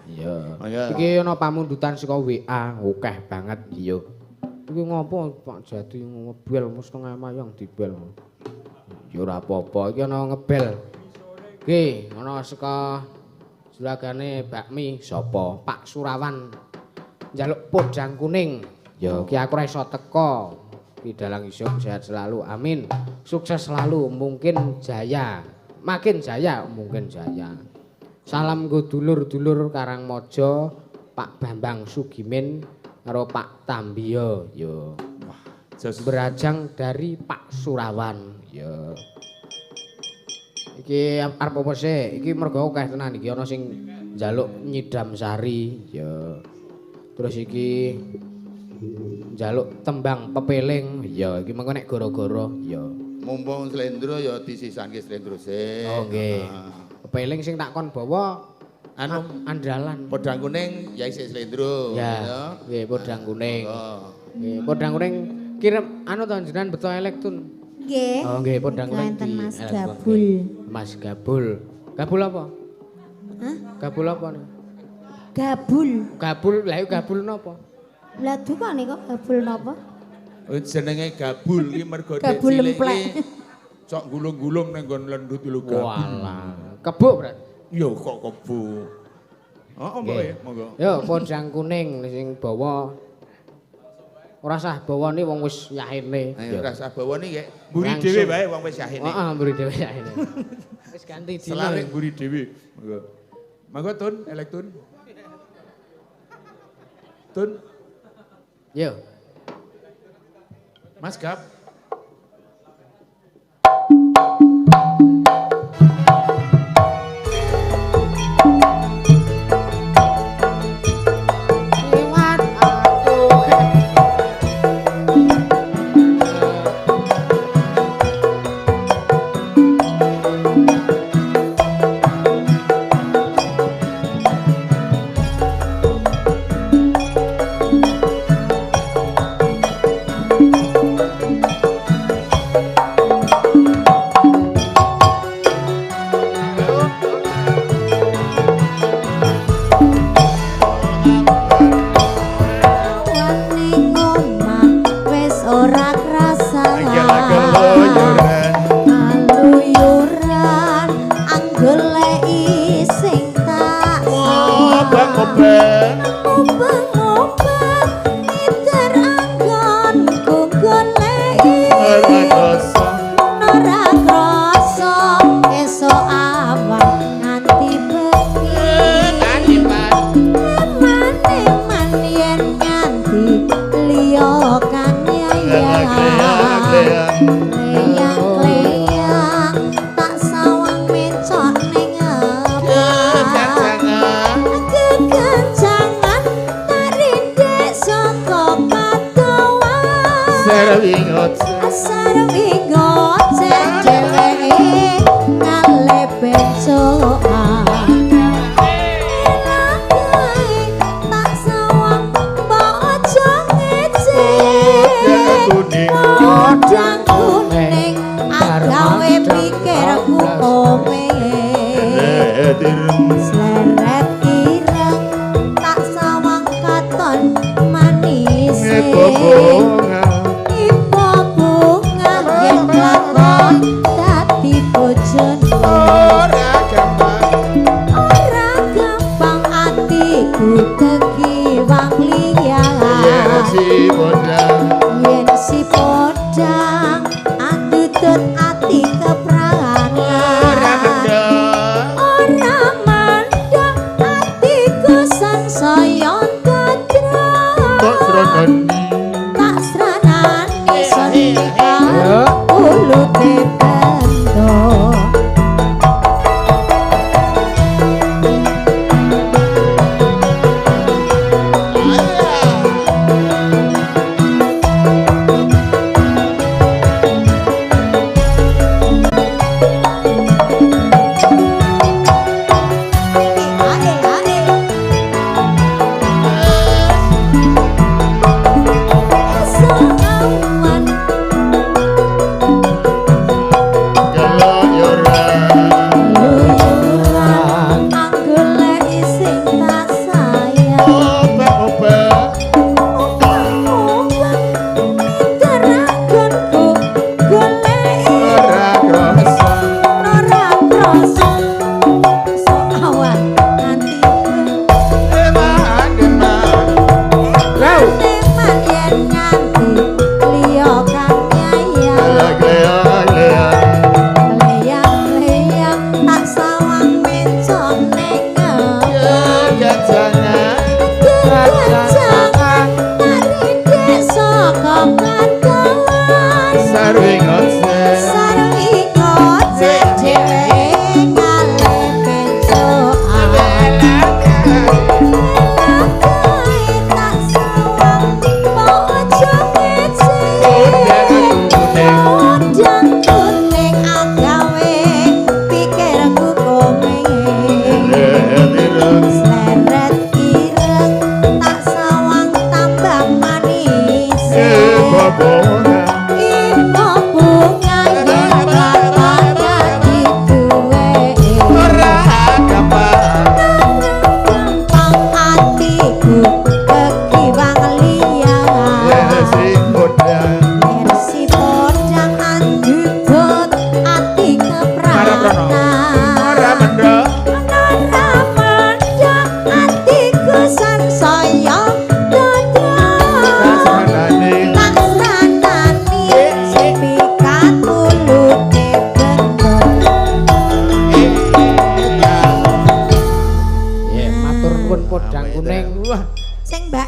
Iya. Oh ya. Iki ana pamundutan saka WA, akeh banget iya. Iki ngopo Pak Jati ngebel mesti setengah mayang dibel. Ya ora apa-apa, iki ana ngebel. Nggih, ana saka juragane bakmi sapa? Pak Surawan. Njaluk podang kuning. Ya, ki aku ora iso teko. Pidalang Isuk sehat selalu. Amin. Sukses selalu, mungkin jaya. Makin jaya, mungkin jaya. Salam go dulur-dulur Karangmojo, Pak Bambang Sugimin karo Pak Tambio. Yo. Berajang dari Pak Surawan. Yo. Iki arep apa sih? Iki mergo akeh tenan iki ana sing njaluk nyidam sari. Yo. Terus iki njaluk tembang pepeling. Ya, iki mengko nek goro-goro. Ya. Mumpung slendro ya disisanke slendro sik. Oh nggih. Pepeling sing tak kon bawa anu andalan. Podang kuning ya isih slendro. Ya. Nggih, podang kuning. Nggih, podang kuning kirim anu to jenengan beto elek tun. Nggih. Oh nggih, podang kuning Wonten di Mas elek. Gabul. Mas Gabul. Gabul apa? Hah? Gabul apa nih? Gabul. Gabul, lha iku gabul napa? Lah dukane kok gabul napa? Jenenge gabul iki mergo Gabul cilik lemplek. iki cok gulung-gulung ning nggon lendut lho gabul. Walah, kebuk berarti. Yo kok kebu. Oh, mbok ya, monggo. Yo podang kuning sing bawa ora sah bawane wong wis yahene. Ayo ora sah bawane nggih. Mburi dhewe wae wong wis yahene. Heeh, mburi dhewe yahene. Wis ganti dina. Selarik mburi dhewe. Monggo. Monggo Tun, elek Tun. Tun, Yo. Mas Gap. Lewat aku. Ning omah wis ora krasa. Keluyuran. Kaluyuran anggoleki sing tak Obang-obang. obang-obang niter anggon ku goleki Ora kosong. ora krasa esuk awan nganti bengi eman yen nganti liya kang nyayang Kleyang-kleyang tak sawang mecok ning abang kekancangan tak rindek saka patowan Serwingot. asar minggu dheweke ngale becokan tak sawang mbok aja ngecek podang kuning agawe pikirku sleret ireng tak sawang katon manis Ipo bunga yen lakon dadi bojone Ora gampang. ora gampang atiku tegiwang liyan Si bodang. yen si podang adutut ati kepranan ora mandang atiku sansaya dadran tak sranani sonikan ulu tebendo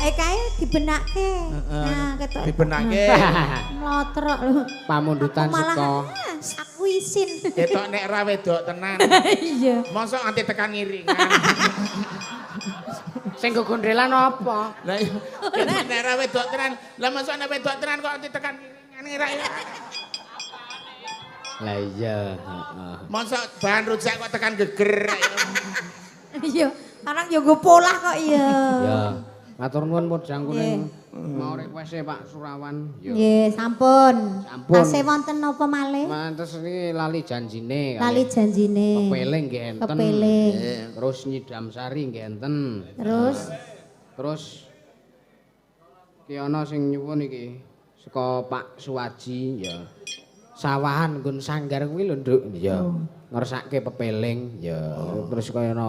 awake kae dibenake. Nah, ketok. Dibenake. Mlotrok lho. Pamundutan saka aku isin. Ketok nek ra wedok tenan. Iya. Mosok nganti tekan ngiringan. sing gondrelan apa? Lah ketok nek ra wedok tenan. Lah mosok nek wedok tenan kok nganti tekan ngiringan. Lah iya, heeh. Mosok bahan rujak kok tekan geger. Iya, karang yo nggo polah kok iya. Ya. Matur nuwun Podang kuning. Mau request Pak Surawan. Ya. Nggih, sampun. Sampun. Tasih wonten napa malih? Mantes iki lali janjine. Lali janjine. Kepeling nggih enten. Kepeling. Terus Nyidam Sari nggih enten. Terus ki ana sing nyuwun iki saka Pak Suwaji ya. Sawahan nggon sanggar kuwi lho, Nduk. Ya. Ngersake pepeling ya. Terus kaya ana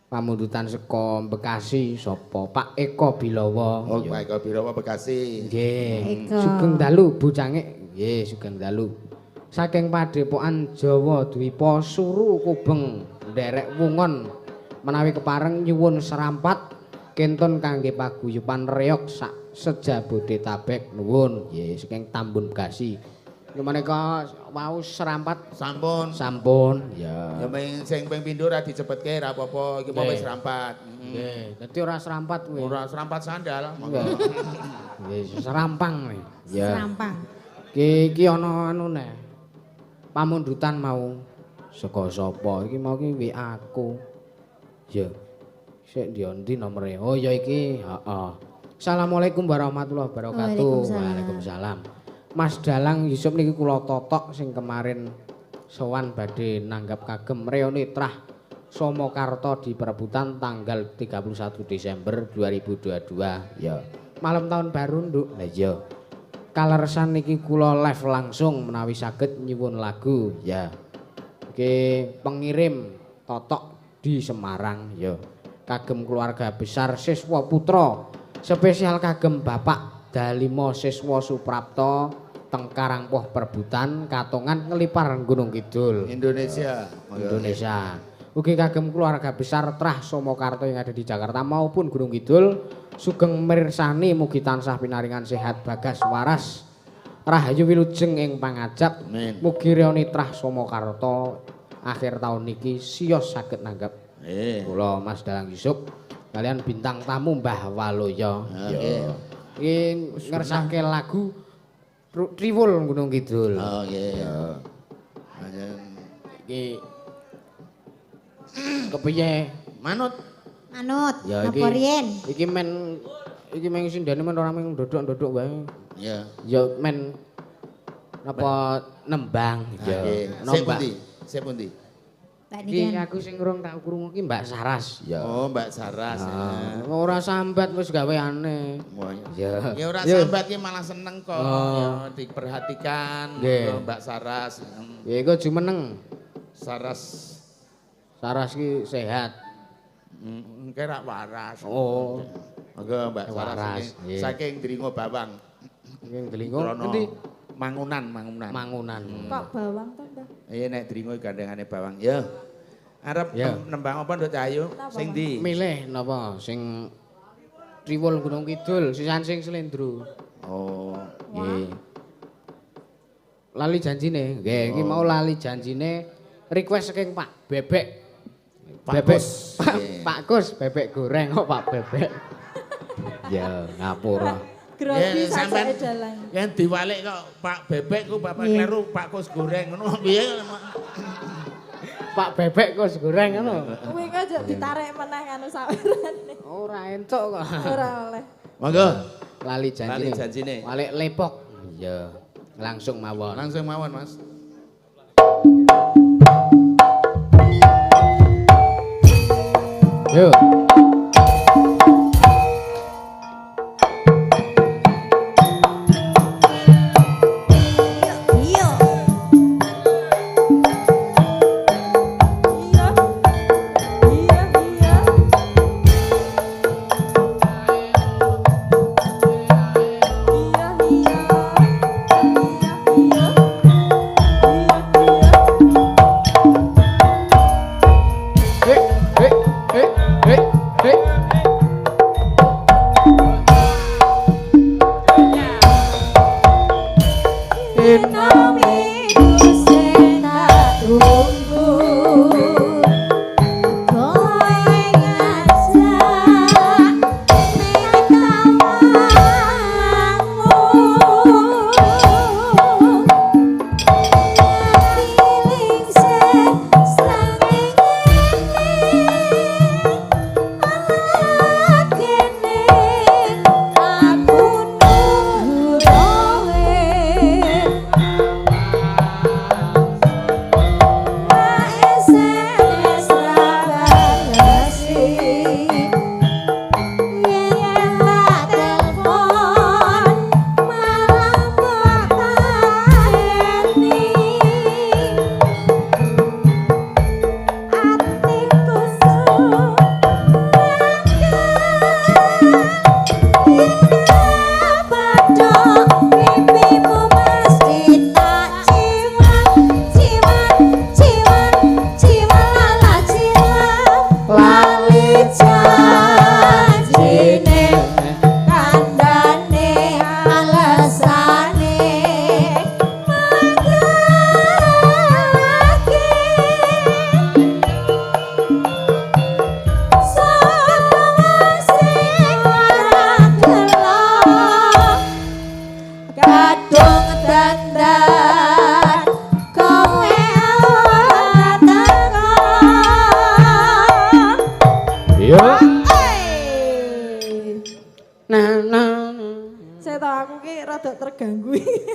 pamundutan saka Bekasi sapa Pak Eko Bilawa. Oh, Pak Eko Bilawa Bekasi. Nggih. Sugeng dalu bocangik. Nggih, sugeng dalu. Saking Padepokan Jawa Dwipa Suru Kubeng nderek wungon menawi kepareng nyuwun serampat kentun kangge paguyuban reog sak sejabodetabek nuwun. Nggih, saking Tambun Bekasi. Menika wau serampat sampun ya. Ya sing ping pindho ra dicepetke ra apa-apa iki mau wis serampat. Nggih, dadi ora serampat kuwi. Ora serampat sandal. Nggih, serampang kuwi. Ya. Serampang. Iki ana anune. Pamundutan mau saka sapa? Iki mau ki WA aku. Ya. Sik ndi nomere? Oh ya iki, heeh. Assalamualaikum warahmatullahi wabarakatuh. Waalaikumsalam. Mas Dalang Yusuf niki kula totok sing kemarin sowan badhe nanggap kagem reuni trah Somokarto di perebutan tanggal 31 Desember 2022 ya. Malam tahun baru Nduk. Lah iya. Kaleresan niki kula live langsung menawi saged nyuwun lagu ya. Iki pengirim totok di Semarang ya. Kagem keluarga besar siswa putra spesial kagem Bapak Dalimo Siswa Suprapto teng Karangpoh Perbutan Katongan ngelipar Gunung Kidul Indonesia. Ugi kagem keluarga besar Trah Somokarto yang ada di Jakarta maupun Gunung Kidul sugeng mirsani mugi tansah pinaringan sehat bagas waras rahayu wilujeng ing pangajap. Mugi reoni Trah Somokarto akhir tahun niki siyos saged nanggap kula Mas Dalang Yusuf kalian bintang tamu Mbah Waloyo. Iki ngersake lagu Triwul Gunung Kidul. Oh nggih. Iki kepiye? Manut. Ya Napa riyen? Iki men sindane men ora mung ndodok-ndodok wae. Ya. Ya men napa nembang ya. Sik pundi? Iki aku sing urung tak krungu ki Mbak Saras. Ya. Oh, Mbak Saras. Ora sambat wis gaweane. Ya. Ya ora sambat ki malah seneng kok. Ya diperhatikan Mbak Saras. Ya iku jumeneng. Saras ki sehat. Engke rak waras. Oh. Monggo Mbak Saras saking Dringo Bawang. Saking Dringo endi? Mangunan. Kok bawang to, Mbah? Iya nek Dringo gandengane bawang. Ya. Arep nembang apa Nduk Cahayu? Sing ndi? Milih napa? Sing Triwul Gunung Kidul, sisan sing Slendro. Oh, nggih. Lali janjine. Nggih, iki mau lali janjine request saking Pak Bebek. Pak Kus, bebek goreng kok Pak Bebek. Ya, ngapura. Grogi sampean dalan. Yen diwalik kok Pak Bebek ku Bapak kleru Pak Kus goreng ngono piye? Pak Bebek Kus goreng ngono. Kuwi kok aja ditarik meneh anu sawirane. Ora entuk kok. Ora oleh. Monggo. Lali janjine. Walik lepok. Iya. Langsung mawon. Mas. Yo. Hey.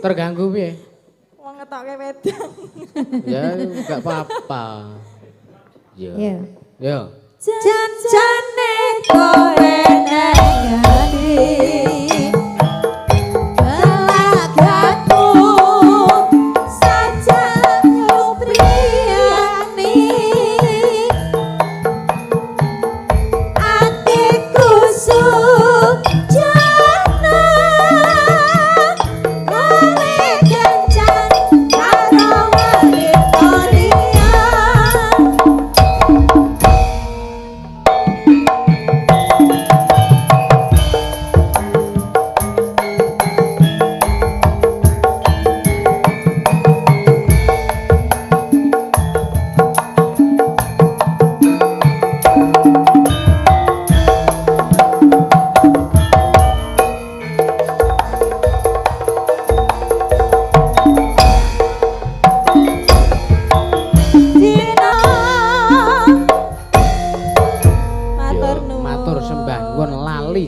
Terganggu piye? Wong ngetokke wedang. Ya enggak apa-apa. Ya. Ya. Jan-jane kowe nengani belagaku saja priani atiku sujana kowe kencan karo Victoria.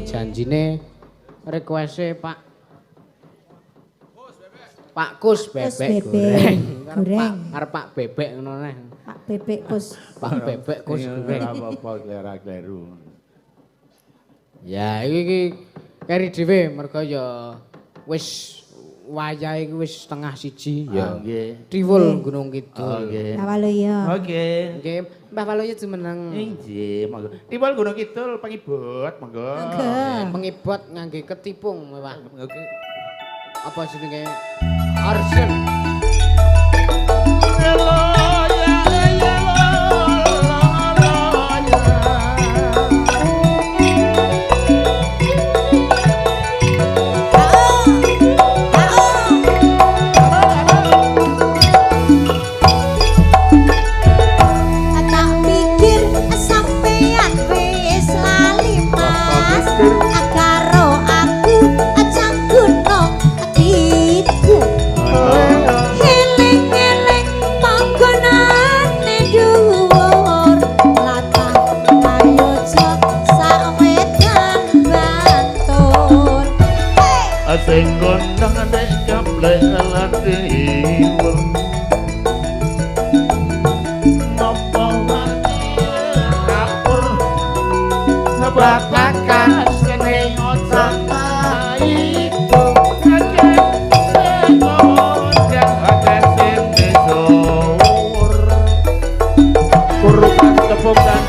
Janjine requeste Pak Kus bebek goreng. Arep Pak bebek ngono neh. Pak Bebek Kus. Pak bebek Kus goreng. Apa-apa kleru. Ya iki keri dhewe mergo ya wis wayahe iki wis setengah 1 ya. Nggih. Diwul Gunung Kidul. Nggih. Mbah Waluyo. Oke. Nggih, Mbah Waluyo jumeneng. Nggih, monggo. Timbal Gunung Kidul pengibot, monggo. Pengibot ngangge ketipung, Pak. Oke. Apa jenenge? Arsen. Sing gondang dek gaple alatiwul Nopo wani kapur Babakan seni otak itu Kakek segodang kakek sini sowur Kurukan tepukan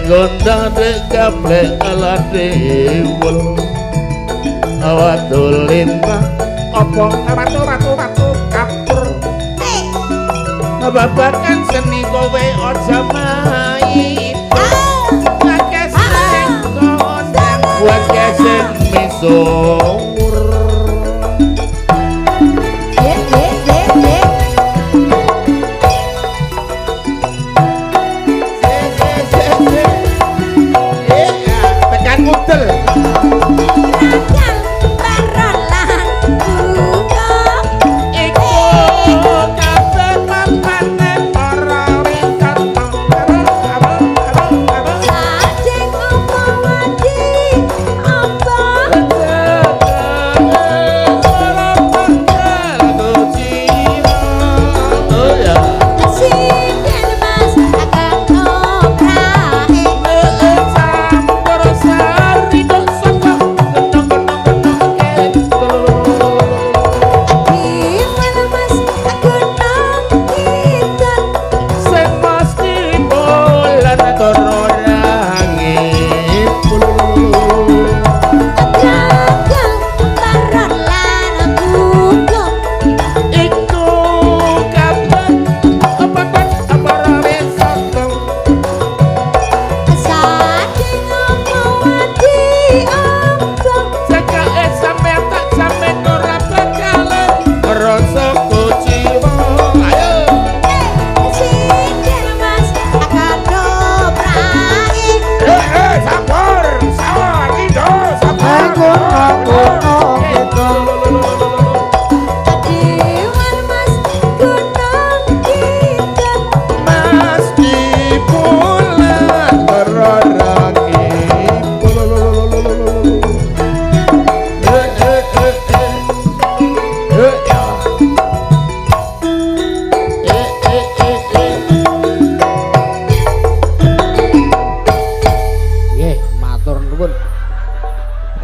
gondang dek gaple alatiwul Awatul lintang Opo ratu kapur Babakan seni kowe ojo main Kakek sing gondang Wakek sing misur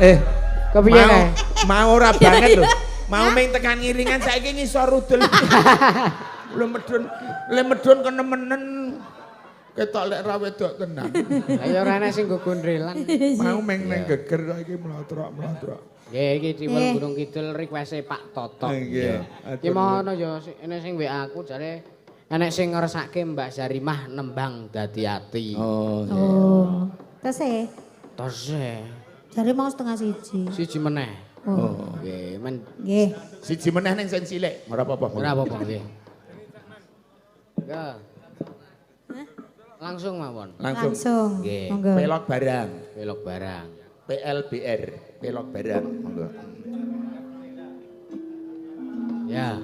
Kepiye kae? Mau ora banget lho. Mau ming tekan ngiringan saiki ngisor rudel. Le medun kenemenen. Ketok lek ra wedok tenan. Lah ya ora enek sing nggo gondrelan. Mau ming neng geger saiki mlotrok-mlotrok. Nggih iki Tiwul Gunung Kidul request Pak Toto. Nggih. Iki mono ya enek sing WA aku jare enek sing ngersake Mbak Zarimah nembang dadi ati. Oh. Oh. Tese. Tose. Jare mau 1:30. Siji meneh. Oh. Nggih, men Nggih. Siji meneh ning sen cilik, ora apa-apa. ora apa-apa nggih. Ya. Langsung mawon. Langsung. Nggih. Monggo. Pelok barang. Belok barang. PLBR, pelok barang. Monggo. Ya.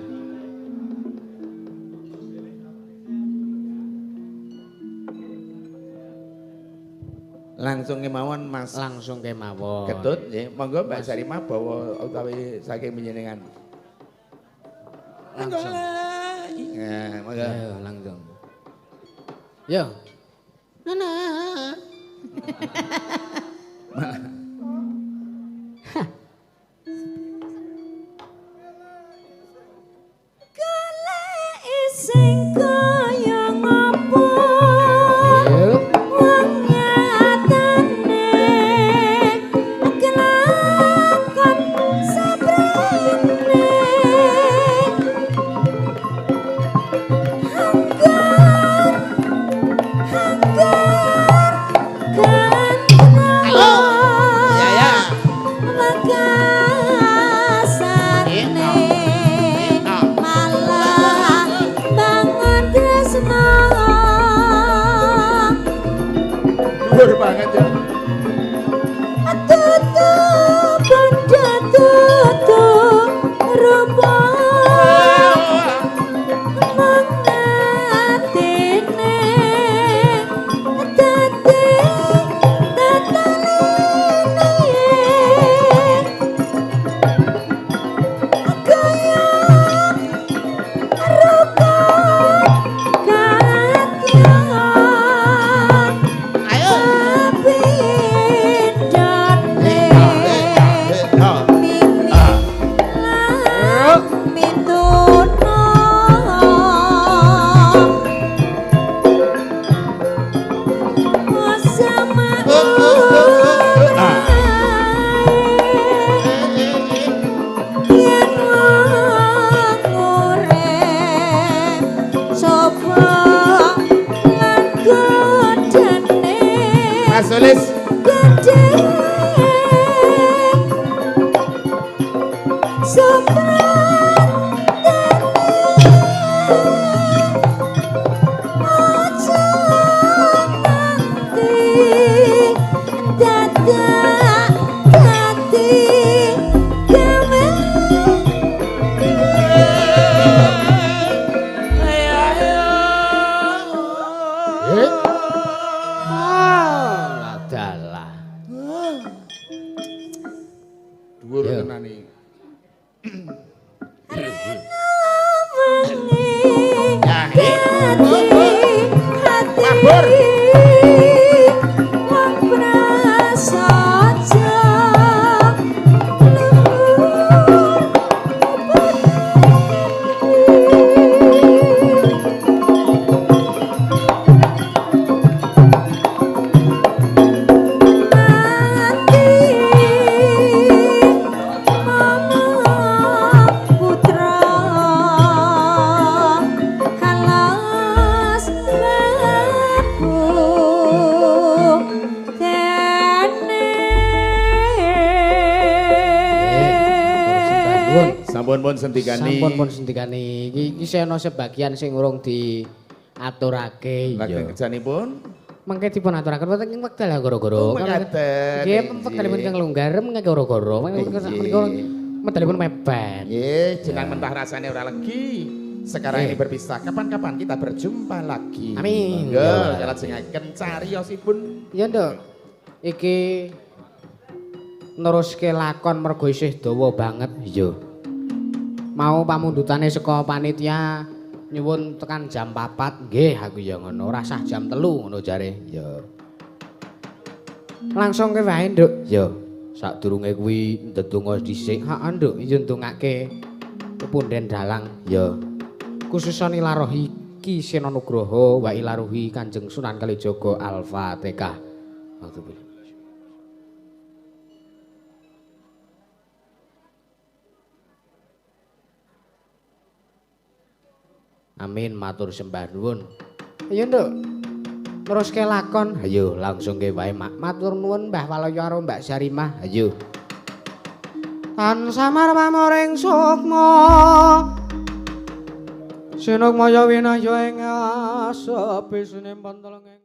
Langsung kemawon Mas. Langsung kemawon. Ketut nggih. Monggo Mbak Sarimah bawa utawi saking panjenengan. Langsung. Nah, monggo. Ayo langsung. Yo. Nana. Sing kaya ngopo Yo. wong nyatane kelakon sabrene Halo. Ya ya. malah bangun tresno Dhuwur banget ya. tutup benda tutup rupa mengatine dadi Mas Sulis. Lah dalah. Dhuwur Yo. tenan iki. Mabur. Putra halas lebu Sampun pun sendikani. Sampun pun sendikani. Iki ana sebagian sing urung diaturake Lajeng ya. kerjanipun. Mengke dipun aturaken wonten ing wekdal goro-goro. Mekaten. Nggih, wekdalipun kang longgar mengke goro-goro. Medalipun mepet. Nggih, jeneng mentah rasane ora legi. Sekarang ini berpisah. Kapan-kapan kita berjumpa lagi. Amin. Monggo, Ya. kalajengaken cariyosipun. Ya, Nduk. Iki neruske lakon mergo isih dawa banget. Iya. Mau pamundutane saka panitia nyuwun tekan jam 4. Nggih, aku ya ngono. Ora sah jam 3 ngono jare. Ya. Langsung ke wae, Nduk. Ya. Sadurunge kuwi ndedonga dhisik. Ha, Nduk, ya ndongake pepunden dalang. Ya. Khususane ilarohi Ki Sena Nugroho wa ilarohi Kanjeng Sunan Kalijaga Al-Fatihah. Amin, matur sembah nuwun. Ayo, Nduk. Teruske lakon. Ayo, langsung ke wae, Mak. Matur nuwun Mbah Walaya karo Mbak Sarimah. Ayo. Tansah marmaring sukma. Sinuk maya winaya ing asepi sinempan teleng